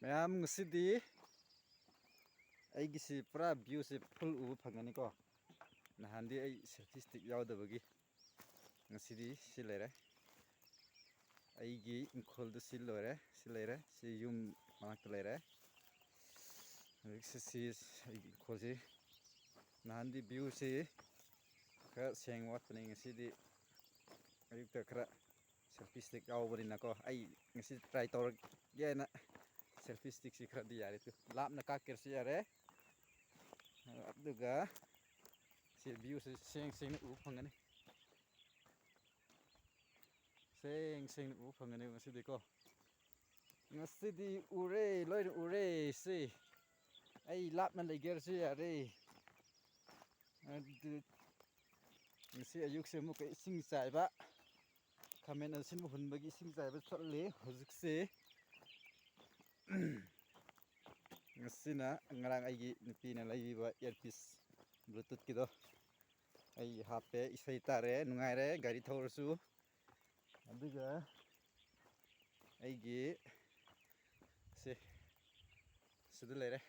ꯃꯌꯥꯝ ꯉꯁꯤꯗꯤ ꯑꯩꯒꯤꯁꯤ ꯄꯨꯔꯥ ꯚ꯭ꯌꯨꯁꯤ ꯐꯨꯜ ꯎꯕ ꯐꯪꯒꯅꯤꯀꯣ. ꯅꯍꯥꯟꯗꯤ ꯑꯩ ꯁꯦꯜꯐꯤ ꯁ꯭ꯇꯤꯛ ꯌꯥꯎꯗꯕꯒꯤ ꯉꯁꯤꯗꯤ ꯁꯤ ꯂꯩꯔꯦ. ꯑꯩꯒꯤ ꯏꯪꯈꯣꯜꯗꯨ ꯁꯤ ꯂꯣꯏꯔꯦ, ꯁꯤ ꯂꯩꯔꯦ, ꯁꯤ ꯌꯨꯝ ꯃꯅꯥꯛꯇ ꯂꯩꯔꯦ. ꯍꯧꯖꯤꯛꯁꯤ ꯑꯩꯒꯤ ꯏꯪꯈꯣꯜꯁꯤ ꯅꯍꯥꯟꯗꯤ ꯚ꯭ꯌꯨꯁꯤ ꯈꯔ ꯁꯦꯡ ꯋꯥꯠꯄꯅꯤ. ꯉꯁꯤꯗꯤ ꯑꯌꯨꯛꯇ ꯈꯔ ꯁꯦꯜꯐꯤ ꯁ꯭ꯇꯤꯛ ꯌꯥꯎꯕꯅꯤꯅꯀꯣ, ꯑꯩ ꯉꯁꯤ ꯇ꯭ꯔꯥꯏ ꯇꯧꯔꯒꯦꯅ ꯁꯦꯜꯐꯤ ꯁ꯭ꯇꯤꯛꯁꯤ ꯈꯔꯗꯤ ꯌꯥꯔꯦ. ꯂꯥꯞꯅ ꯀꯥꯞꯀꯦꯁꯨ ꯌꯥꯔꯦ, ꯑꯗꯨꯒ ꯁꯤ ꯚ꯭ꯌꯨꯁꯤ ꯁꯦꯡꯅ ꯎꯕ ꯐꯪꯒꯅꯤ. ꯁꯦꯡꯅ ꯎꯕ ꯐꯪꯒꯅꯤ ꯉꯁꯤꯗꯤꯀꯣ. ꯉꯁꯤꯗꯤ ꯎꯔꯦ, ꯂꯣꯏꯅ ꯎꯔꯦ. ꯁꯤ ꯑꯩ ꯂꯥꯞꯅ ꯂꯩꯒꯦꯔꯁꯨ ꯌꯥꯔꯦ. ꯑꯗꯨ ꯉꯁꯤ ꯑꯌꯨꯛꯁꯦ ꯑꯃꯨꯛꯀ ꯏꯁꯤꯡ ꯆꯥꯏꯕ, ꯈꯥꯃꯦꯟ ꯑꯁꯤꯟꯕ ꯍꯨꯟꯕꯒꯤ ꯏꯁꯤꯡ ꯆꯥꯏꯕ ꯆꯠꯂꯤ ꯍꯧꯖꯤꯛꯁꯤ. ꯉꯁꯤꯅ ꯉꯔꯥꯡ ꯑꯩꯒꯤ ꯅꯨꯄꯤꯅ ꯂꯩꯕꯤꯕ ꯏꯌꯔꯄꯤꯁ ꯕ꯭ꯂꯨꯇꯨꯠꯀꯤꯗꯣ ꯑꯩ ꯍꯥꯞꯄꯦ, ꯏꯁꯩ ꯇꯥꯔꯦ, ꯅꯨꯡꯉꯥꯏꯔꯦ ꯒꯥꯔꯤ ꯊꯧꯔꯁꯨ. ꯑꯗꯨꯒ ꯑꯩꯒꯤ ꯁꯤꯗ ꯂꯩꯔꯦ.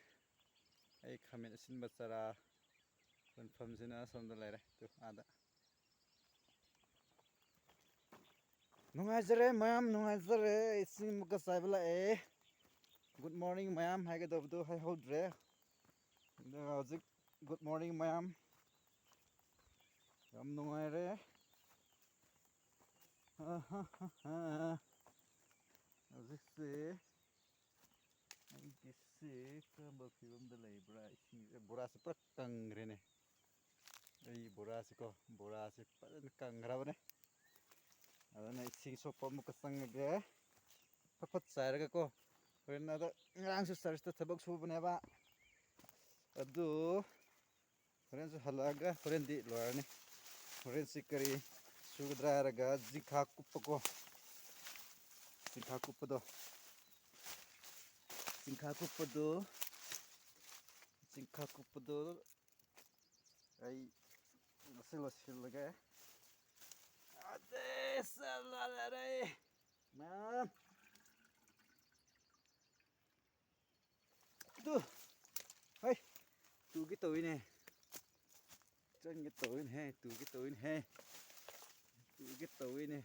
ꯑꯩ ꯈꯥꯃꯦꯟ ꯑꯁꯤꯟꯕ ꯆꯔꯥ ꯍꯨꯟꯐꯝꯁꯤꯅ ꯁꯣꯝꯗ ꯂꯩꯔꯦ. ꯑꯥꯗ ꯅꯨꯡꯉꯥꯏꯖꯔꯦ ꯃꯌꯥꯝ, ꯅꯨꯡꯉꯥꯏꯖꯔꯦ. ꯏꯁꯤꯡ ꯑꯃꯨꯛꯀ ꯆꯥꯏꯕ ꯂꯥꯛꯑꯦ. ꯒꯨꯗ ꯃꯣꯔꯅꯤꯡ ꯃꯌꯥꯝ ꯍꯥꯏꯒꯗꯕꯗꯨ ꯍꯥꯏꯍꯧꯗ꯭ꯔꯦ. ꯑꯗꯨꯒ ꯍꯧꯖꯤꯛ ꯒꯨꯗ ꯃꯣꯔꯅꯤꯡ ꯃꯌꯥꯝ, ꯌꯥꯝ ꯅꯨꯡꯉꯥꯏꯔꯦ. ꯍꯧꯖꯤꯛꯁꯤ ꯑꯩꯒꯤꯁꯤ ꯀꯔꯝꯕ ꯐꯤꯕꯝꯗ ꯂꯩꯕ꯭ꯔꯥ? ꯏꯁꯤꯡꯁꯦ ꯕꯣꯔꯥꯁꯤ ꯄꯨꯔꯥ ꯀꯪꯈ꯭ꯔꯦꯅꯦ. ꯑꯩ ꯕꯣꯔꯥꯁꯤꯀꯣ, ꯕꯣꯔꯥꯁꯤ ꯐꯖꯅ ꯀꯪꯈ꯭ꯔꯕꯅꯦ. ꯑꯗꯨꯅ ꯏꯁꯤꯡ ꯁꯣꯛꯄ ꯑꯃꯨꯛꯀ ꯆꯪꯉꯒꯦ. ꯐꯠ ꯆꯥꯏꯔꯒꯀꯣ. ꯍꯣꯔꯦꯟ ꯑꯗ ꯉꯔꯥꯡꯁꯨ ꯆꯔꯆꯇ ꯊꯕꯛ ꯁꯨꯕꯅꯦꯕ. ꯑꯗꯨ ꯍꯣꯔꯦꯟꯁꯨ ꯍꯜꯂꯛꯑꯒ ꯍꯣꯔꯦꯟꯗꯤ ꯂꯣꯏꯔꯅꯤ. ꯍꯣꯔꯦꯟꯁꯤ ꯀꯔꯤ ꯁꯨꯒꯗ꯭ꯔꯥ ꯍꯥꯏꯔꯒ ꯖꯤꯡꯈꯥ ꯀꯨꯞꯄꯀꯣ. ꯖꯤꯡꯈꯥ ꯀꯨꯞꯄꯗꯣ ꯑꯩ ꯉꯁꯤ ꯂꯣꯏꯁꯤꯜꯂꯒꯦ. ꯃꯌꯥꯝ ꯑꯗꯨ ꯍꯩ ꯇꯨꯒꯦ ꯇꯧꯏꯅꯦ. ꯆꯪꯒꯦ ꯇꯧꯏꯅꯦꯍꯦ, ꯇꯨꯒꯦ ꯇꯧꯏꯅꯦꯍꯦ, ꯇꯨꯒꯦ ꯇꯧꯏꯅꯦ,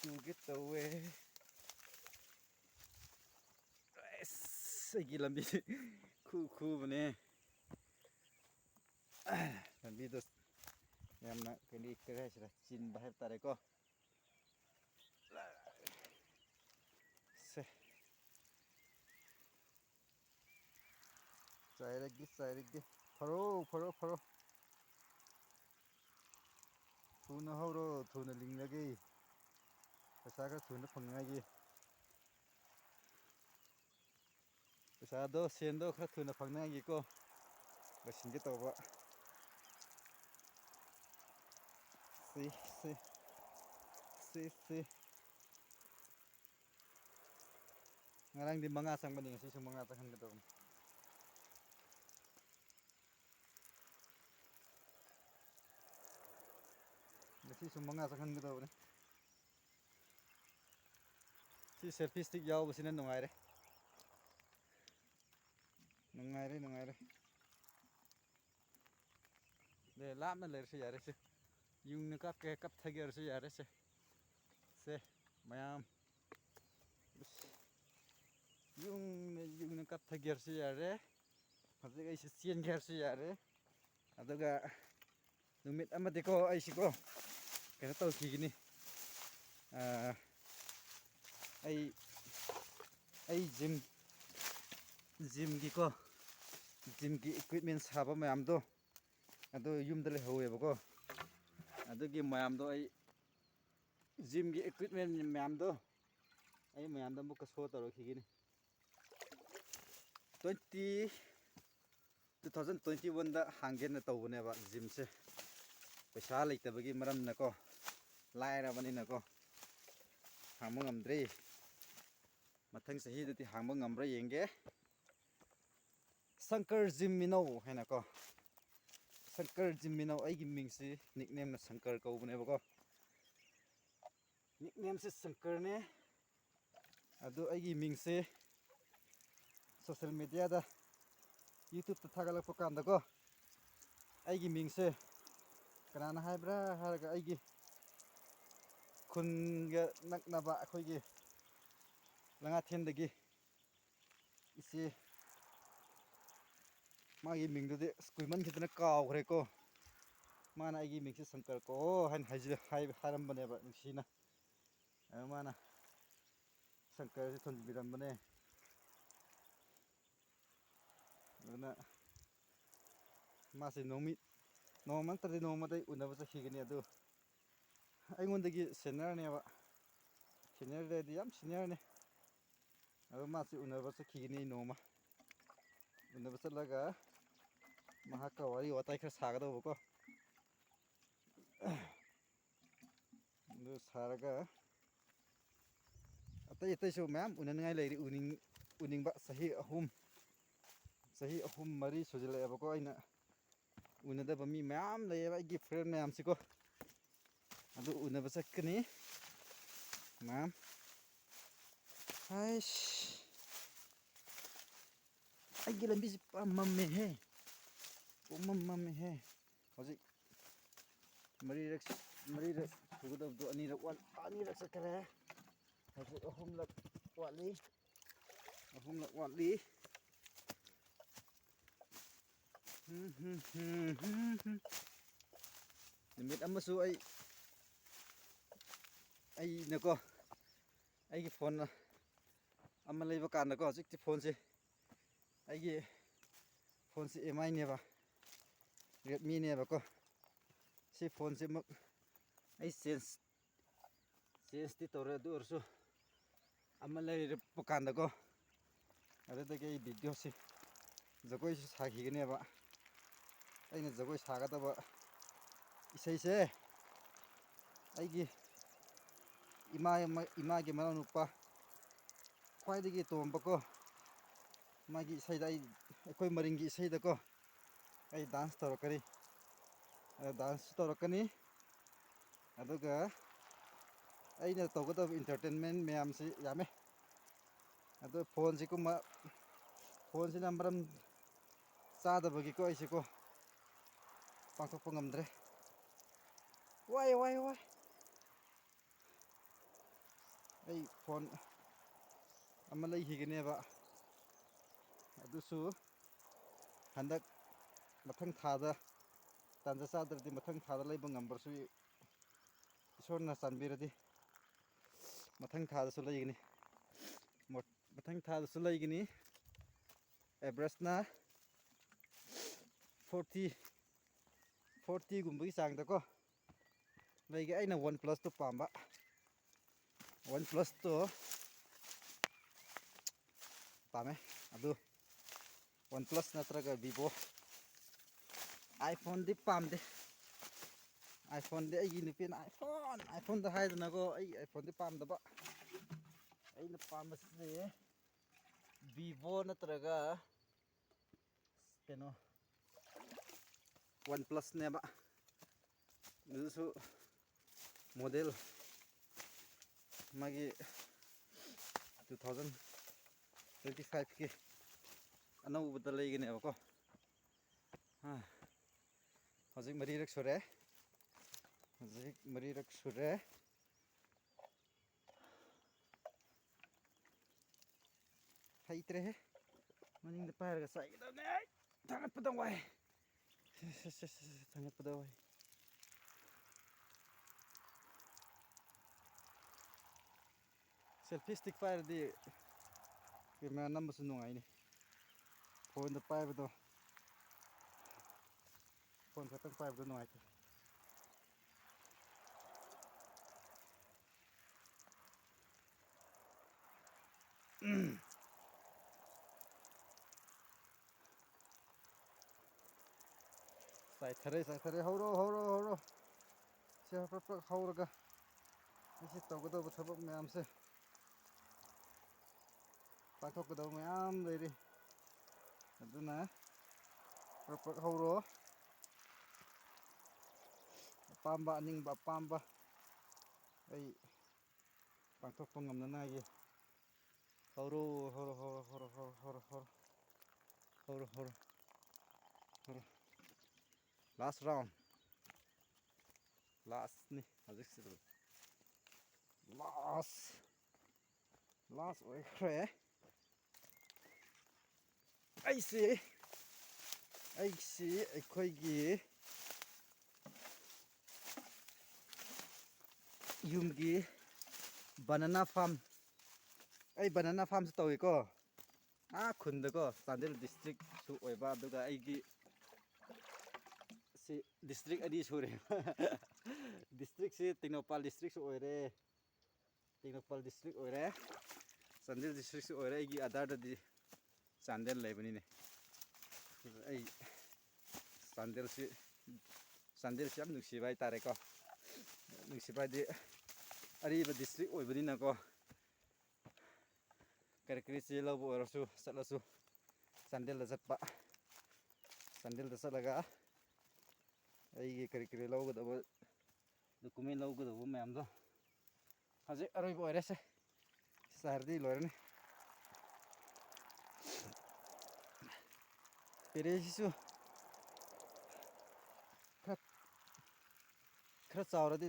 ꯇꯨꯒꯦ ꯇꯧꯋꯦ. ꯑꯁ ꯑꯩꯒꯤ ꯂꯝꯕꯤꯁꯦ ꯈꯨꯕꯅꯦ. ꯂꯝꯕꯤꯗꯣ ꯌꯥꯝꯅ ꯀꯔꯤ ꯍꯥꯏꯁꯤꯔꯥ, ꯆꯤꯟꯕ ꯍꯥꯏꯕ ꯇꯥꯔꯦꯀꯣ. ꯆꯥꯏꯔꯒꯦ. ꯐꯔꯣ. ꯊꯨꯅ ꯍꯧꯔꯣ, ꯊꯨꯅ ꯂꯤꯡꯂꯒꯦ. ꯄꯩꯁꯥ ꯈꯔ ꯊꯨꯅ ꯐꯪꯅꯤꯡꯉꯥꯏꯒꯤ. ꯄꯩꯁꯥꯗꯣ, ꯁꯦꯟꯗꯣ ꯈꯔ ꯊꯨꯅ ꯐꯪꯅꯤꯡꯉꯥꯏꯒꯤꯀꯣ ꯂꯣꯏꯁꯤꯟꯒꯦ ꯇꯧꯕ. ꯉꯔꯥꯡꯗꯤ 5 ꯆꯪꯕꯅꯤ, ꯉꯁꯤꯁꯨ 5 ꯆꯪꯍꯟꯒꯗꯧꯕꯅꯤ. ꯉꯁꯤꯁꯨ 5 ꯆꯪꯍꯟꯒꯗꯧꯕꯅꯤ. ꯁꯤ ꯁꯦꯜꯐꯤ ꯁ꯭ꯇꯤꯛ ꯌꯥꯎꯕꯁꯤꯅ ꯅꯨꯡꯉꯥꯏꯔꯦ. ꯅꯨꯡꯉꯥꯏꯔꯦ. ꯂꯥꯞꯅ ꯂꯩꯔꯁꯨ ꯌꯥꯔꯦꯁꯦ. ꯌꯨꯡꯅ ꯀꯥꯞꯊꯒꯦ ꯍꯥꯏꯔꯁꯨ ꯌꯥꯔꯦꯁꯦ. ꯃꯌꯥꯝ ꯌꯨꯡꯅ ꯀꯥꯞꯊꯒꯦ ꯍꯥꯏꯔꯁꯨ ꯌꯥꯔꯦ. ꯍꯧꯖꯤꯛ ꯑꯩꯁꯤ ꯆꯦꯟꯒꯦ ꯍꯥꯏꯔꯁꯨ ꯌꯥꯔꯦ. ꯑꯗꯨꯒ ꯅꯨꯃꯤꯠ ꯑꯃꯗꯤꯀꯣ ꯑꯩꯁꯤꯀꯣ ꯀꯩꯅꯣ ꯇꯧꯈꯤꯒꯅꯤ. ꯑꯩ ꯖꯤꯝꯒꯤ ꯏꯀ꯭ꯋꯤꯞꯃꯦꯟ ꯁꯥꯕ ꯃꯌꯥꯝꯗꯣ ꯑꯗꯨ ꯌꯨꯝꯗ ꯂꯩꯍꯧꯋꯦꯕꯀꯣ. ꯑꯗꯨꯒꯤ ꯃꯌꯥꯝꯗꯣ ꯑꯩ ꯖꯤꯝꯒꯤ ꯏꯀ꯭ꯋꯤꯞꯃꯦꯟ ꯃꯌꯥꯝꯗꯣ ꯑꯩ ꯃꯌꯥꯝꯗ ꯑꯃꯨꯛꯀ ꯁꯣ ꯇꯧꯔꯛꯈꯤꯒꯅꯤ. 2021ꯗ ꯍꯥꯡꯒꯦꯅ ꯇꯧꯕꯅꯦꯕ ꯖꯤꯝꯁꯦ. ꯄꯩꯁꯥ ꯂꯩꯇꯕꯒꯤ ꯃꯔꯝꯅꯀꯣ, ꯂꯥꯏꯔꯕꯅꯤꯅꯀꯣ ꯍꯥꯡꯕ ꯉꯝꯗ꯭ꯔꯤ. ꯃꯊꯪ ꯆꯍꯤꯗꯗꯤ ꯍꯥꯡꯕ ꯉꯝꯕ꯭ꯔꯥ ꯌꯦꯡꯒꯦ. ꯁꯪꯀꯔ ꯖꯤꯝ ꯃꯤꯅꯧ ꯍꯥꯏꯅꯀꯣ. ꯁꯪꯀꯔ ꯖꯤꯝ ꯃꯤꯅꯧ, ꯑꯩꯒꯤ ꯃꯤꯡꯁꯤ ꯅꯤꯛꯅꯦꯝꯅ ꯁꯪꯀꯔ ꯀꯧꯕꯅꯦꯕꯀꯣ. ꯅꯤꯛꯅꯦꯝꯁꯦ ꯁꯪꯀꯔꯅꯦ. ꯑꯗꯨ ꯑꯩꯒꯤ ꯃꯤꯡꯁꯦ ꯁꯣꯁꯤꯌꯦꯜ ꯃꯦꯗꯤꯌꯥꯗ ꯌꯨꯇ꯭ꯌꯨꯕꯇ ꯊꯥꯒꯠꯂꯛꯄ ꯀꯥꯟꯗꯀꯣ ꯑꯩꯒꯤ ꯃꯤꯡꯁꯦ ꯀꯅꯥꯅ ꯍꯥꯏꯕ꯭ꯔꯥ ꯍꯥꯏꯔꯒ ꯑꯩꯒꯤ ꯈꯨꯟꯒ ꯅꯛꯅꯕ ꯑꯩꯈꯣꯏꯒꯤ ꯂꯉꯥꯊꯦꯟꯗꯒꯤ ꯏꯆꯦ ꯃꯥꯒꯤ ꯃꯤꯡꯗꯨꯗꯤ ꯀꯨꯏꯃꯟꯈꯤꯗꯅ ꯀꯥꯎꯈ꯭ꯔꯦꯀꯣ ꯃꯥꯅ ꯑꯩꯒꯤ ꯃꯤꯡꯁꯦ ꯁꯪꯀꯔ ꯀꯧꯑꯣ ꯍꯥꯏꯅ ꯍꯥꯏꯔꯝꯕꯅꯦꯕ ꯅꯨꯡꯁꯤꯅ ꯃꯥꯅ ꯁꯪꯀꯔꯁꯦ ꯊꯣꯟꯕꯤꯔꯝꯕꯅꯦ ꯑꯗꯨꯅ ꯃꯥꯁꯤ ꯅꯣꯡꯃ ꯅꯠꯇ꯭ꯔꯗꯤ ꯅꯣꯡꯃꯗꯤ ꯎꯅꯕ ꯆꯠꯈꯤꯒꯅꯤ ꯑꯗꯨ ꯑꯩꯉꯣꯟꯗꯒꯤ ꯁꯦꯅꯤꯌꯔꯅꯦꯕ ꯁꯦꯅꯤꯌꯔꯗꯗꯤ ꯌꯥꯝ ꯁꯦꯅꯤꯌꯔꯅꯦ ꯑꯗꯣ ꯃꯥꯁꯤ ꯎꯅꯕ ꯆꯠꯈꯤꯒꯅꯤ ꯅꯣꯡꯃ ꯎꯅꯕ ꯆꯠꯂꯒ ꯃꯍꯥꯛꯀ ꯋꯥꯔꯤ ꯋꯥꯇꯥꯏ ꯈꯔ ꯁꯥꯒꯗꯧꯕꯀꯣ ꯑꯗꯨ ꯁꯥꯔꯒ ꯑꯇꯩ ꯑꯇꯩꯁꯨ ꯃꯌꯥꯝ ꯎꯅꯅꯤꯡꯉꯥꯏ ꯂꯩꯔꯤ ꯎꯅꯤꯡꯕ ꯆꯍꯤ ꯑꯍꯨꯝ ꯃꯔꯤ ꯁꯨꯖꯤꯜꯂꯛꯑꯦꯕꯀꯣ ꯑꯩꯅ ꯎꯅꯗꯕ ꯃꯤ ꯃꯌꯥꯝ ꯂꯩꯌꯦꯕ ꯑꯩꯒꯤ ꯐ꯭ꯔꯦꯟ ꯃꯌꯥꯝꯁꯤꯀꯣ ꯑꯗꯨ ꯎꯅꯕ ꯆꯠꯀꯅꯤ ꯃꯌꯥꯝ ꯍꯥꯏꯁ ꯑꯩꯒꯤ ꯂꯝꯕꯤꯁꯤ ꯄꯨꯔꯥ ꯃꯝꯃꯦꯍꯦ ꯄꯨꯡꯃꯝ ꯃꯝꯃꯦꯍꯦ ꯍꯧꯖꯤꯛ ꯃꯔꯤꯔꯛ ꯁꯨꯒꯗꯕꯗꯣ ꯑꯅꯤꯔꯛ ꯆꯠꯈ꯭ꯔꯦ ꯍꯧꯖꯤꯛ ꯑꯍꯨꯝꯂꯛ ꯋꯥꯠꯂꯤ ꯅꯨꯃꯤꯠ ꯑꯃꯁꯨ ꯑꯩꯅꯀꯣ ꯑꯩꯒꯤ ꯐꯣꯟ ꯑꯃ ꯂꯩꯕ ꯀꯥꯟꯗꯀꯣ ꯍꯧꯖꯤꯛꯇꯤ ꯐꯣꯟꯁꯦ ꯑꯩꯒꯤ ꯐꯣꯟꯁꯦ ꯑꯦꯝ ꯑꯥꯏꯅꯦꯕ ꯔꯦꯗꯃꯤꯅꯦꯕꯀꯣ ꯁꯤ ꯐꯣꯟꯁꯤꯃꯛ ꯑꯩ ꯆꯦꯟꯖꯇꯤ ꯇꯧꯔꯦ ꯑꯗꯨ ꯑꯣꯏꯔꯁꯨ ꯑꯃ ꯂꯩꯔꯛꯄ ꯀꯥꯟꯗꯀꯣ ꯑꯗꯨꯗꯒꯤ ꯑꯩ ꯚꯤꯗꯤꯑꯣꯁꯤ ꯖꯒꯣꯏꯁꯨ ꯁꯥꯈꯤꯒꯅꯦꯕ ꯑꯩꯅ ꯖꯒꯣꯏ ꯁꯥꯒꯗꯕ ꯏꯁꯩꯁꯦ ꯑꯩꯒꯤ ꯏꯃꯥꯒꯤ ꯃꯅꯥꯎꯅꯨꯄꯥ ꯈ꯭ꯋꯥꯏꯗꯒꯤ ꯇꯣꯝꯕꯀꯣ ꯃꯥꯒꯤ ꯏꯁꯩꯗ ꯑꯩꯈꯣꯏ ꯃꯔꯤꯡꯒꯤ ꯏꯁꯩꯗꯀꯣ ꯑꯩ ꯗꯥꯟꯁ ꯇꯧꯔꯛꯀꯅꯤ ꯗꯥꯟꯁꯁꯨ ꯇꯧꯔꯛꯀꯅꯤ ꯑꯗꯨꯒ ꯑꯩꯅ ꯇꯧꯒꯗꯕ ꯏꯟꯇꯔꯇꯦꯟꯃꯦꯟ ꯃꯌꯥꯝꯁꯤ ꯌꯥꯝꯃꯦ ꯑꯗꯨ ꯐꯣꯟꯁꯤꯅ ꯃꯔꯝ ꯆꯥꯗꯕꯒꯤꯀꯣ ꯑꯩꯁꯤꯀꯣ ꯄꯥꯡꯊꯣꯛꯄ ꯉꯝꯗ꯭ꯔꯦ ꯋꯥꯏ ꯑꯩ ꯐꯣꯟ ꯑꯃ ꯂꯩꯈꯤꯒꯅꯦꯕ ꯑꯗꯨꯁꯨ ꯍꯟꯗꯛ ꯃꯊꯪ ꯊꯥꯗ ꯇꯥꯟꯖꯥ ꯆꯥꯗ꯭ꯔꯗꯤ ꯃꯊꯪ ꯊꯥꯗ ꯂꯩꯕ ꯉꯝꯕ꯭ꯔꯁꯨ ꯏꯁꯣꯔꯅ ꯆꯥꯟꯕꯤꯔꯗꯤ ꯃꯊꯪ ꯊꯥꯗꯁꯨ ꯂꯩꯒꯅꯤ ꯃꯊꯪ ꯊꯥꯗꯁꯨ ꯂꯩꯒꯅꯤ ꯑꯦꯚꯔꯦꯁꯅ 40 ꯆꯥꯡꯗꯀꯣ ꯂꯩꯒꯦ ꯑꯩꯅ ꯋꯥꯟ ꯄ꯭ꯂꯁꯇꯣ ꯄꯥꯝꯕ ꯋꯥꯟ ꯄ꯭ꯂꯁꯇꯣ ꯄꯥꯝꯃꯦ ꯑꯗꯨ ꯋꯥꯟ ꯄ꯭ꯂꯁ ꯅꯠꯇ꯭ꯔꯒ ꯚꯤꯚꯣ ꯑꯥꯏꯐꯣꯟꯗꯤ ꯄꯥꯝꯗꯦ ꯑꯥꯏꯐꯣꯟꯗꯤ ꯑꯩꯒꯤ ꯅꯨꯄꯤꯅ ꯑꯥꯏꯐꯣꯟꯗ ꯍꯥꯏꯗꯅꯀꯣ ꯑꯩ ꯑꯥꯏꯐꯣꯟꯗꯤ ꯄꯥꯝꯗꯕ ꯑꯩꯅ ꯄꯥꯝꯕꯁꯤꯗꯤ ꯚꯤꯚꯣ ꯅꯠꯇ꯭ꯔꯒ ꯀꯩꯅꯣ ꯋꯥꯟ ꯄ꯭ꯂꯁꯅꯦꯕ ꯑꯗꯨꯁꯨ ꯃꯣꯗꯦꯜ ꯃꯥꯒꯤ 2025ꯀꯤ ꯑꯅꯧꯕꯗ ꯂꯩꯒꯅꯦꯕꯀꯣ ꯍꯧꯖꯤꯛ ꯃꯔꯤꯔꯛ ꯁꯨꯔꯦ ꯍꯩꯇ꯭ꯔꯦꯍꯦ ꯃꯅꯤꯡꯗ ꯄꯥꯏꯔꯒ ꯆꯥꯏꯒꯗꯕꯅꯦ ꯊꯥꯡꯒꯠꯄꯗ ꯋꯥꯏ ꯊꯥꯡꯒꯠꯄꯗ ꯋꯥꯏ ꯁꯦꯜꯐꯤ ꯏꯁꯇꯤꯛ ꯄꯥꯏꯔꯗꯤ ꯀꯦꯃꯦꯔꯥ ꯅꯝꯕꯁꯨ ꯅꯨꯡꯉꯥꯏꯅꯤ ꯐꯣꯟꯗ ꯄꯥꯏꯕꯗꯣ ꯐꯣꯟ ꯈꯛꯇꯪ ꯄꯥꯏꯕꯗꯣ ꯅꯨꯡꯉꯥꯏꯇꯦ ꯆꯥꯏꯊꯔꯦ ꯍꯧꯔꯣ ꯁꯤ ꯍꯧꯔꯒ ꯑꯩꯁꯤ ꯇꯧꯒꯗꯧꯕ ꯊꯕꯛ ꯃꯌꯥꯝꯁꯦ ꯄꯥꯡꯊꯣꯛꯀꯗꯕ ꯃꯌꯥꯝ ꯂꯩꯔꯤ ꯑꯗꯨꯅ ꯍꯧꯔꯣ ꯑꯄꯥꯝꯕ ꯑꯅꯤꯡꯕ ꯑꯄꯥꯝꯕ ꯑꯩ ꯄꯥꯡꯊꯣꯛꯄ ꯉꯝꯅꯉꯥꯏꯒꯤ ꯍꯧꯔꯣ ꯍꯧꯔꯣ ꯍꯧꯔꯣ ꯍꯧꯔꯣ ꯍꯧꯔꯣ ꯍꯧꯔꯣ ꯍꯧꯔꯣ ꯍꯧꯔꯣ ꯍꯧꯔꯣ ꯍꯧꯔꯣ ꯂꯥꯁ ꯔꯥꯎꯟ ꯂꯥꯁꯅꯤ ꯍꯧꯖꯤꯛꯁꯤꯗ ꯂꯥꯁ ꯑꯣꯏꯈ꯭ꯔꯦ ꯑꯩꯈꯣꯏꯒꯤ ꯌꯨꯝꯒꯤ ꯕꯅꯥꯅꯥ ꯐꯥꯔꯝ ꯑꯩ ꯕꯅꯥꯅꯥ ꯐꯥꯔꯝꯁꯨ ꯇꯧꯏꯀꯣ ꯈꯨꯟꯗꯀꯣ ꯆꯥꯟꯗꯦꯜ ꯗꯤꯁꯇ꯭ꯔꯤꯛꯁꯨ ꯑꯣꯏꯕ ꯑꯗꯨꯒ ꯑꯩꯒꯤ ꯁꯤ ꯗꯤꯁꯇ꯭ꯔꯤꯛ ꯑꯅꯤ ꯁꯨꯔꯦ ꯗꯤꯁꯇ꯭ꯔꯤꯛꯁꯤ ꯇꯦꯡꯅꯧꯄꯜ ꯗꯤꯁꯇ꯭ꯔꯤꯛꯁꯨ ꯑꯣꯏꯔꯦ ꯇꯦꯡꯅꯧꯄꯜ ꯗꯤꯁꯇ꯭ꯔꯤꯛ ꯑꯣꯏꯔꯦ ꯆꯥꯟꯗꯦꯜ ꯗꯤꯁꯇ꯭ꯔꯤꯛꯁꯨ ꯑꯣꯏꯔꯦ ꯑꯩꯒꯤ ꯑꯙꯥꯔꯗꯗꯤ ꯆꯥꯟꯗꯦꯜ ꯂꯩꯕꯅꯤꯅꯦ ꯑꯩ ꯆꯥꯟꯗꯦꯜꯁꯤ ꯌꯥꯝ ꯅꯨꯡꯁꯤꯕ ꯍꯥꯏꯇꯥꯔꯦꯀꯣ ꯅꯨꯡꯁꯤꯕ ꯍꯥꯏꯗꯤ ꯑꯔꯤꯕ ꯗꯤꯁꯇ꯭ꯔꯤꯛ ꯑꯣꯏꯕꯅꯤꯅꯀꯣ ꯀꯔꯤ ꯀꯔꯤ ꯆꯦ ꯂꯧꯕ ꯑꯣꯏꯔꯁꯨ ꯆꯠꯂꯁꯨ ꯆꯥꯟꯗꯦꯜꯗ ꯆꯠꯂꯒ ꯑꯩꯒꯤ ꯀꯔꯤ ꯀꯔꯤ ꯂꯧꯒꯗꯕ ꯗꯣꯀꯨꯃꯦꯟ ꯂꯧꯒꯗꯕ ꯃꯌꯥꯝꯗꯣ ꯍꯧꯖꯤꯛ ꯑꯔꯣꯏꯕ ꯑꯣꯏꯔꯦꯁꯦ ꯆꯥꯏꯔꯗꯤ ꯂꯣꯏꯔꯅꯤ ꯄꯦꯔꯦꯁꯤꯁꯨ ꯈꯔ ꯆꯥꯎꯔꯗꯤ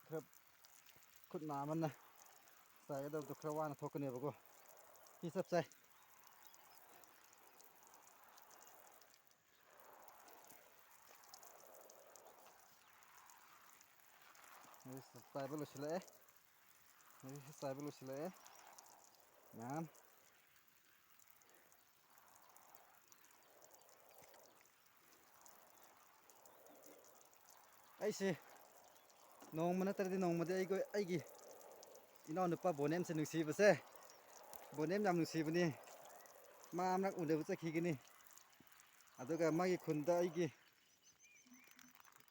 ꯈꯔ ꯈꯨꯠ ꯅꯥꯃꯟꯅ ꯆꯥꯏꯒꯗꯕꯗꯣ ꯈꯔ ꯋꯥꯅ ꯊꯣꯛꯀꯅꯦꯕꯀꯣ ꯁꯤ ꯆꯞ ꯆꯥꯏ ꯆꯥꯏꯕ ꯂꯣꯏꯁꯤꯜꯂꯛꯑꯦ ꯃꯌꯥꯝ ꯑꯩꯁꯦ ꯅꯣꯡꯃ ꯅꯠꯇ꯭ꯔꯗꯤ ꯅꯣꯡꯃꯗꯤ ꯑꯩꯒꯤ ꯏꯅꯥꯎꯅꯨꯄꯥ ꯕꯣꯅꯦꯟꯁꯦ ꯅꯨꯡꯁꯤꯕꯁꯦ ꯕꯣꯅꯦꯟ ꯌꯥꯝ ꯅꯨꯡꯁꯤꯕꯅꯤ ꯃꯥ ꯑꯃꯔꯛ ꯎꯅꯕ ꯆꯠꯈꯤꯒꯅꯤ ꯑꯗꯨꯒ ꯃꯥꯒꯤ ꯈꯨꯟꯗ ꯑꯩꯒꯤ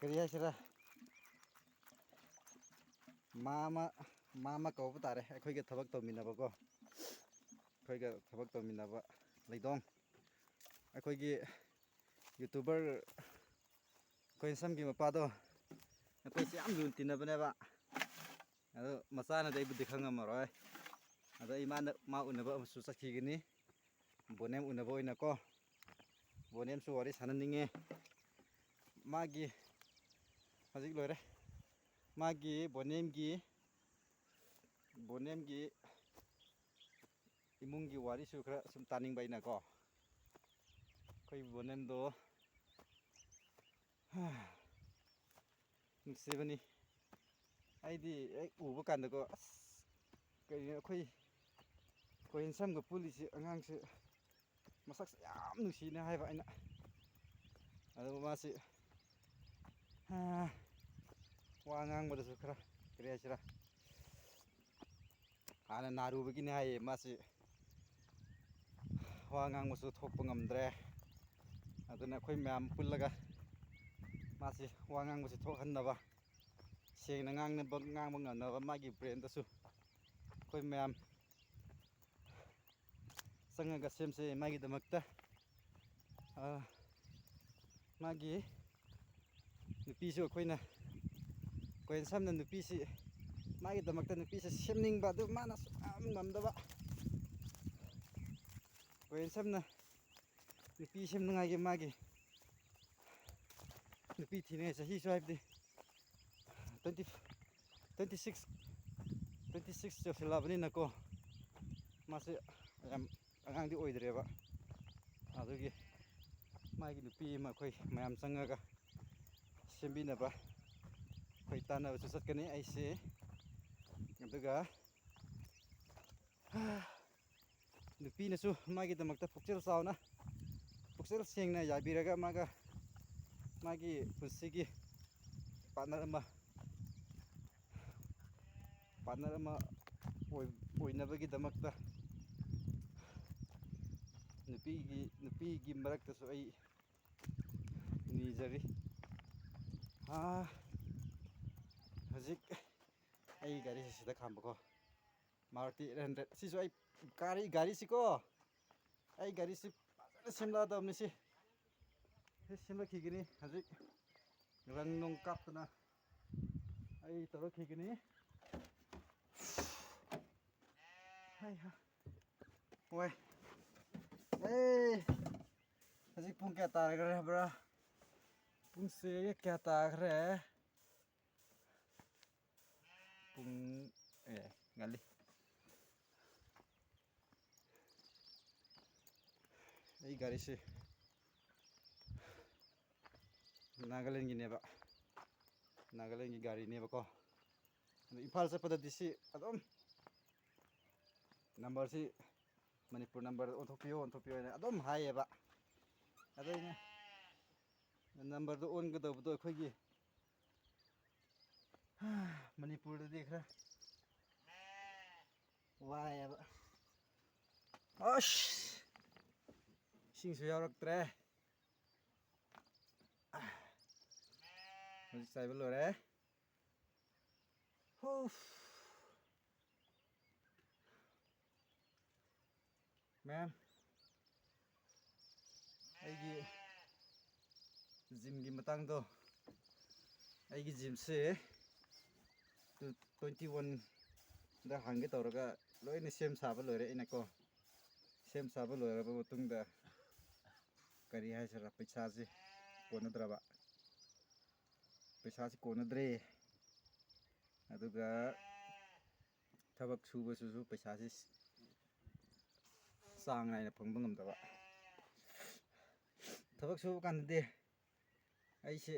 ꯀꯔꯤ ꯍꯥꯏꯁꯤꯔꯥ ꯃꯥ ꯑꯃ ꯀꯧꯕ ꯇꯥꯔꯦ ꯑꯩꯈꯣꯏꯒ ꯊꯕꯛ ꯇꯧꯃꯤꯟꯅꯕꯀꯣ ꯂꯩꯗꯣꯡ ꯑꯩꯈꯣꯏꯒꯤ ꯌꯨꯇꯨꯕꯔ ꯀꯣꯏꯟꯁꯝꯒꯤ ꯃꯄꯥꯗꯣ ꯑꯩꯈꯣꯏꯁꯦ ꯌꯥꯝ ꯂꯨꯅ ꯇꯤꯟꯅꯕꯅꯦꯕ ꯑꯗꯣ ꯃꯆꯥꯅꯗꯤ ꯑꯩꯕꯨꯗꯤ ꯈꯪꯉꯝꯃꯔꯣꯏ ꯑꯗꯣ ꯃꯥ ꯎꯅꯕ ꯑꯃꯁꯨ ꯆꯠꯈꯤꯒꯅꯤ ꯕꯣꯅꯦꯝ ꯎꯅꯕ ꯑꯣꯏꯅꯀꯣ ꯕꯣꯅꯦꯝꯁꯨ ꯋꯥꯔꯤ ꯁꯥꯟꯅꯅꯤꯡꯉꯦ ꯃꯥꯒꯤ ꯍꯧꯖꯤꯛ ꯂꯣꯏꯔꯦ ꯃꯥꯒꯤ ꯕꯣꯅꯦꯝꯒꯤ ꯏꯃꯨꯡꯒꯤ ꯋꯥꯔꯤꯁꯨ ꯈꯔ ꯁꯨꯝ ꯇꯥꯅꯤꯡꯕ ꯑꯩꯅꯀꯣ ꯑꯩꯈꯣꯏ ꯕꯣꯅꯦꯝꯗꯣ ꯅꯨꯡꯁꯤꯕꯅꯤ ꯑꯩꯗꯤ ꯍꯦꯛ ꯎꯕ ꯀꯥꯟꯗꯀꯣ ꯑꯁ ꯀꯩꯅꯣ ꯑꯩꯈꯣꯏ ꯀꯣꯍꯦꯟꯁꯝꯒ ꯄꯨꯜꯂꯤꯁꯤ ꯑꯉꯥꯡꯁꯦ ꯃꯁꯛꯁꯦ ꯌꯥꯝ ꯅꯨꯡꯁꯤꯅ ꯍꯥꯏꯕ ꯑꯩꯅ ꯑꯗꯨꯒ ꯃꯥꯁꯤ ꯋꯥ ꯉꯥꯡꯕꯗꯁꯨ ꯈꯔ ꯀꯔꯤ ꯍꯥꯏꯁꯤꯔꯥ ꯍꯥꯟꯅ ꯅꯥꯔꯨꯕꯒꯤꯅꯤ ꯍꯥꯏꯌꯦ ꯃꯥꯁꯤ ꯋꯥ ꯉꯥꯡꯕꯁꯨ ꯊꯣꯛꯄ ꯉꯝꯗ꯭ꯔꯦ ꯑꯗꯨꯅ ꯑꯩꯈꯣꯏ ꯃꯌꯥꯝ ꯄꯨꯜꯂꯒ ꯃꯥꯁꯤ ꯋꯥ ꯉꯥꯡꯕꯁꯤ ꯊꯣꯛꯍꯟꯅꯕ ꯁꯦꯡꯅ ꯉꯥꯡꯕ ꯉꯝꯅꯕ ꯃꯥꯒꯤ ꯕ꯭ꯔꯦꯟꯗꯁꯨ ꯑꯩꯈꯣই ꯃꯌꯥꯝ ꯆꯪꯉꯒ ꯁꯦꯝꯁꯦ ꯃꯥꯒꯤꯗꯃꯛꯇ ꯃꯥꯒꯤ ꯅꯨꯄꯤꯁꯨ ꯑꯩꯈꯣꯏꯅ ꯀꯣꯍꯦꯟꯁꯝꯅ ꯅꯨꯄꯤꯁꯤ ꯃꯥꯒꯤꯗꯃꯛꯇ ꯅꯨꯄꯤꯁꯤ ꯁꯦꯝꯅꯤꯡꯕ ꯑꯗꯨ ꯃꯥꯅ ꯁꯨꯡꯉꯝ ꯉꯝꯗꯕ ꯀꯣꯍꯦꯟꯁꯝꯅ ꯅꯨꯄꯤ ꯁꯦꯝꯅꯉꯥꯏꯒꯤ ꯃꯥꯒꯤ ꯅꯨꯄꯤ ꯊꯤꯅꯉꯥꯏ ꯆꯍꯤꯁꯨ ꯍꯥꯏꯕꯗꯤ 26 ꯌꯧꯁꯤꯜꯂꯛꯑꯕꯅꯤꯅꯀꯣ ꯃꯥꯁꯤ ꯌꯥꯝ ꯑꯉꯥꯡꯗꯤ ꯑꯣꯏꯗ꯭ꯔꯦꯕ ꯑꯗꯨꯒꯤ ꯃꯥꯒꯤ ꯅꯨꯄꯤ ꯑꯃ ꯑꯩꯈꯣই ꯃꯌꯥꯝ ꯆꯪꯉꯒ ꯁꯦꯝꯕꯤꯅꯕ ꯑꯩꯈꯣꯏ ꯇꯥꯟꯅꯕꯁꯨ ꯆꯠꯀꯅꯤ ꯑꯩꯁꯦ ꯑꯗꯨꯒ ꯅꯨꯄꯤꯅꯁꯨ ꯃꯥꯒꯤꯗꯃꯛꯇ ꯄꯨꯛꯆꯦꯜ ꯆꯥꯎꯅ ꯄꯨꯛꯆꯦꯜ ꯁꯦꯡꯅ ꯌꯥꯕꯤꯔꯒ ꯃꯥꯒꯤ ꯄꯨꯟꯁꯤꯒꯤ ꯄꯥꯔꯠꯅꯔ ꯑꯃ ꯑꯣꯏꯅꯕꯒꯤꯗꯃꯛꯇ ꯅꯨꯄꯤꯒꯤ ꯃꯔꯛꯇꯁꯨ ꯑꯩ ꯅꯤꯖꯔꯤ ꯍꯧꯖꯤꯛ ꯑꯩ ꯒꯥꯔꯤꯁꯤ ꯁꯤꯗ ꯈꯥꯝꯕꯀꯣ ꯃꯥꯔꯨꯇꯤ 800 ꯁꯤꯁꯨ ꯑꯩ ꯒꯥꯔꯤꯁꯤꯀꯣ ꯑꯩ ꯒꯥꯔꯤꯁꯤ ꯐꯖꯅ ꯁꯦꯝꯂꯛꯑꯗꯕꯅꯤ ꯁꯤ ꯁꯦꯝꯂꯛꯈꯤꯒꯅꯤ ꯍꯧꯖꯤꯛ ꯔꯪ ꯅꯨꯡ ꯀꯥꯞꯇꯅ ꯑꯩ ꯇꯧꯔꯛꯈꯤꯒꯅꯤ Hay ha. Ôi. Ê. Hãy pung kẹt tài cái này bro. Pung xế kẹt tài cái này. Pung ngali. Đây gari sih. Nagaland gini ba. Nagaland gari ni ba ko. Imphal sa pada disi adom. Number si Manipur number onthopio na adom hai ba. Ado ina. Number do on ga do khoi gi. Manipur da dekh ra. Wai ba. Osh. Sing su yaraktre. Hojik sai belo re. Ma'am. Aigi gym gi matang do. Aigi gym se 21 da hangge tawraga loina sem saba loire ina ko. Sem saba loire ba matung da kari hai sara paisa ji konadraba. Paisa ji konadre. Aduga tabak suba su paisa ji sang naina phangba ngamdaba. Tabak suba kandde aise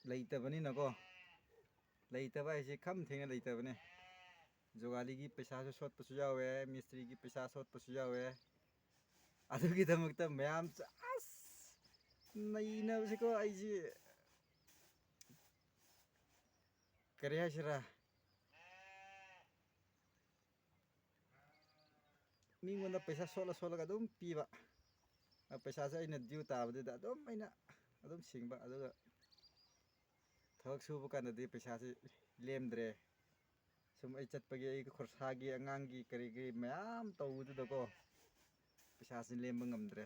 leittabani nako leitaba aise kham thengna leittabani jogali gi paisa su sot pasu yawe mistri gi paisa sot pasu yawe adugi damakta mayam as naina siko aise kare hasira mingona paisa sola ga dum piba paisa sa ina due tabade da dum aina adum singba aduga thak subu kanadi paisa si lemdre sum ai chatpagi ai khorsa gi angang gi kari gi mayam tawudu da ko paisa si lemba ngamdre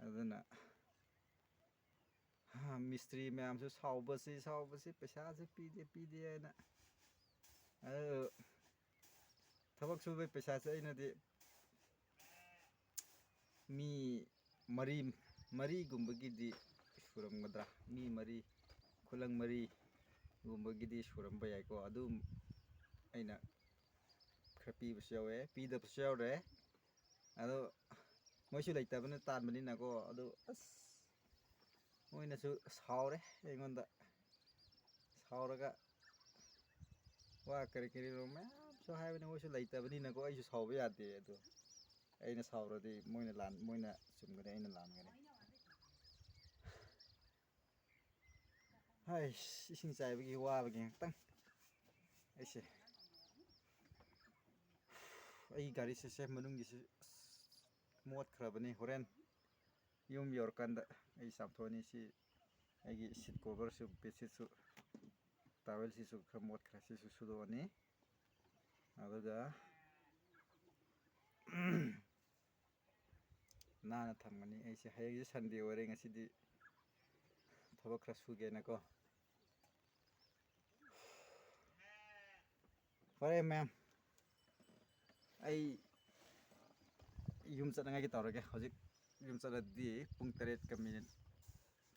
aduna mistri mayam su saubasi paisa si pide na thak subu paisa sa ina di mi mari gumbagi di suram ngadra mi mari kulang mari gumbagi di suram bayai ko adum aina khrapi basyawe pida basyawe ado moisu leitabana tanbani na ko ado as moina su saure engonda sauraga wa kari roma so haibani moisu leitabani na ko aisu sauba yade ado aina sauradi moina sumgane aina lamgane hai ising chaibagi wabagi ngtang aise ai gari se manung gi mot khrabani horen yum yorkanda ai samthoni si ai seat cover su bedsheet su towel si su khamot khrasi su sudoni aduga nana thamgani aise hayagi sunday ore ngasidi thobak khra suge na ko fare ma'am ai yum chananga gi tawrage hojik yum chanadi pung 3 ka minute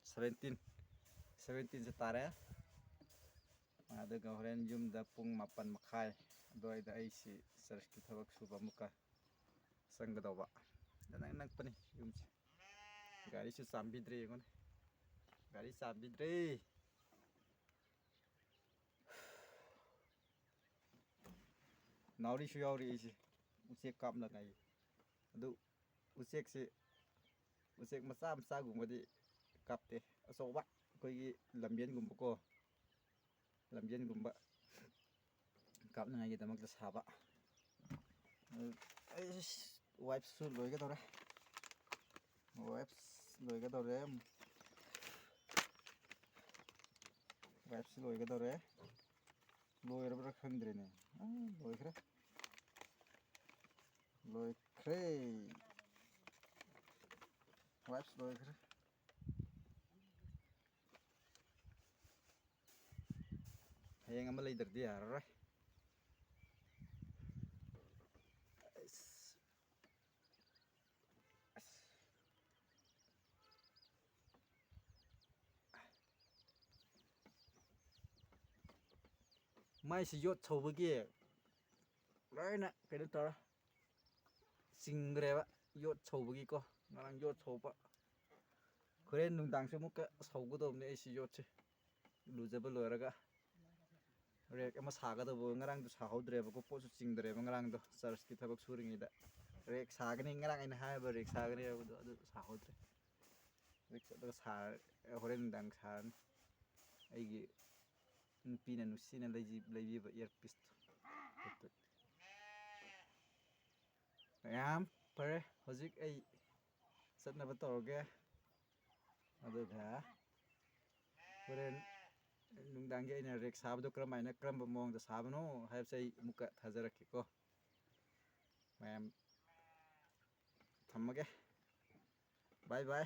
17 se tare aduga horen yum da pung 4 makhai doida aisi church ki thobak suba muka sangdawa danang nakpani yum gari su sambidre ngon gari sambidre nauri su yauri isi usek kapna ngai adu usek macha gumbadi kapte asoba koigi lambian gumba ko lambian gumba kapna ngai damakta saba wipes su loiga dore wipes loiga dore loirabra khandrene loikhra wipes loikhra ꯍꯌꯦꯡ ꯑꯃ ꯂꯩꯗ꯭ꯔꯗꯤ ꯌꯥꯔꯔꯣꯏ ꯃꯥꯏꯁꯤ ꯌꯣꯠ ꯁꯧꯕꯒꯤ ꯂꯣꯏꯅ ꯀꯩꯅꯣ ꯇꯧꯔ ꯆꯤꯡꯈ꯭ꯔꯦꯕ ꯌꯣꯠ ꯁꯧꯕꯒꯤꯀꯣ ꯉꯔꯥꯡ ꯌꯣꯠ ꯁꯧꯕ ꯍꯣꯔꯦꯟ ꯅꯨꯡꯗꯥꯡꯁꯨ ꯑꯃꯨꯛꯀ ꯁꯧꯒꯗꯧꯕꯅꯦ ꯑꯩꯁꯤ ꯌꯣꯠꯁꯦ ꯂꯨꯖꯕ ꯂꯣꯏꯔꯒ ꯔꯦꯛ ꯑꯃ ꯁꯥꯒꯗꯧꯕ ꯉꯔꯥꯡꯗꯣ ꯁꯥꯍꯧꯗ꯭ꯔꯦꯕꯀꯣ ꯄꯣꯠꯁꯨ ꯆꯤꯡꯗ꯭ꯔꯦꯕ ꯉꯔꯥꯡꯗꯣ ꯆꯔꯆꯀꯤ ꯊꯕꯛ ꯁꯨꯔꯤꯉꯩꯗ ꯔꯦꯛ ꯁꯥꯒꯅꯤ ꯉꯔꯥꯡ ꯑꯩꯅ ꯍꯥꯏꯕ ꯔꯦꯛ ꯁꯥꯒꯅꯤ ꯍꯥꯏꯕꯗꯣ ꯑꯗꯨ ꯁꯥꯍꯧꯗ꯭ꯔꯦ ꯔꯦꯛ ꯆꯠꯂꯒ ꯍꯣꯔꯦꯟ ꯅꯨꯡꯗꯥꯡ ꯁꯥꯔꯅꯤ ꯑꯩꯒꯤ ꯅꯨꯄꯤꯅ ꯅꯨꯡꯁꯤꯅ ꯂꯩꯕꯤꯕ ꯏꯌꯥꯔꯄꯤꯁꯇꯣ ꯌꯥꯝ ꯐꯔꯦ ꯍꯧꯖꯤꯛ ꯑꯩ ꯆꯠꯅꯕ ꯇꯧꯔꯒꯦ ꯑꯗꯨꯒ ꯍꯣꯔꯦꯟ ꯅꯨꯡꯗꯥꯡꯒꯤ ꯑꯩꯅ ꯔꯦꯛ ꯁꯥꯕꯗꯣ ꯀꯔꯝꯕ ꯃꯑꯣꯡꯗ ꯁꯥꯕꯅꯣ ꯍꯥꯏꯕꯁꯦ ꯑꯩ ꯑꯃꯨꯛꯀ ꯊꯥꯖꯔꯛꯀꯦꯀꯣ ꯃꯌꯥꯝ ꯊꯝꯃꯒꯦ ꯕꯥꯏ ꯕꯥꯏ